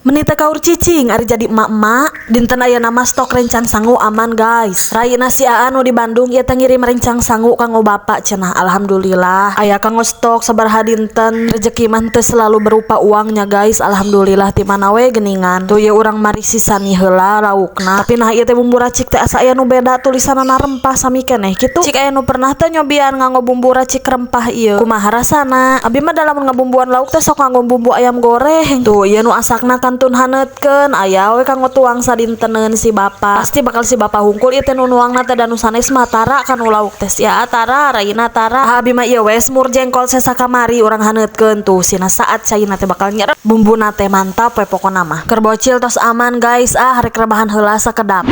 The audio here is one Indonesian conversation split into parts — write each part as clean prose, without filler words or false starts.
Menita kaur cicing ari jadi emak-emak dinten aya nama stok rencang sangu aman guys. Raina si Anu di Bandung ieu teh ngirim rencang sangu kanggo bapak cenah. Alhamdulillah aya kanggo stok sabaraha dinten. Rezeki mah teu selalu berupa uangnya guys. Alhamdulillah ti mana we geuningan. Tuh ieu urang mari sisani heula laukna. Tapi nah ieu teh bumbu racik teh asa aya nu beda tulisanna rempah sami keneh kitu. Cik aya nu pernah teh nyobian nganggo bumbu racik rempah ieu. Kumaha rasana? Abi mah dalam ngabumbuan lauk teh sok nganggo bumbu ayam goreng. Tuh ieu nu asakna kantun hanetkeun aya we kanggo tuang sadinteneun si bapa. Pasti bakal si bapa hungkul ieu teh nu nuangna teh danu sanes mah tara kanu lauk teh ya tara raina tara. Abi mah ieu we semur jengkol sesa kamari urang hanetkeun tuh sina saat caina teh bakal nyerep bumbuna teh mantap we pokona mah. Keur bocil tos aman guys rek rebahan heula sakedap.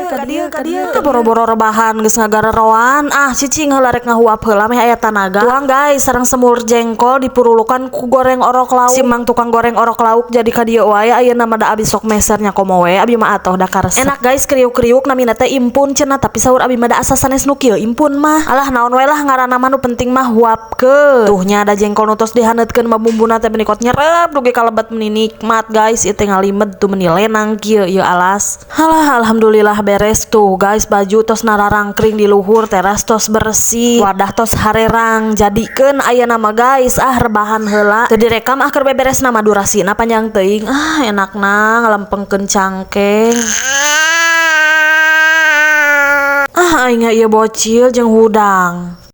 Kadieu boro-boro rebahan geus ngagareroan cicing heula rek ngahuap heula meh aya tanaga. Tuang guys sareng semur jengkol dipurulukan ku goreng orok lauk. Si mang tukang goreng orok lauk jadi ka dieu wae ayeuna mah da abi sok mesernya komo we abi mah atoh da karesep. Enak guys kriuk-kriuk namina teh impun cenah tapi saur abi mah da asa sanes nu kieu impun mah. Alah naon we lah ngaranna mah nu penting mah huapkeun. Tuh nya ada jengkol nu tos dihanetkeun mah bumbuna teh benikot nyerep dugi kalebet meni nikmat guys ieu teh ngalimed tuh meni lenang kieu ieu alas. Halah alhamdulillah beres tuh guys baju tos nararangkring di luhur teras tos bersih wadah tos harerang jadikeun ayeuna mah guys rebahan heula teu direkam keur beberes nama durasina panjang teuing enakna ngalempengkeun cangkeng aing ieu bocil jeung hudang.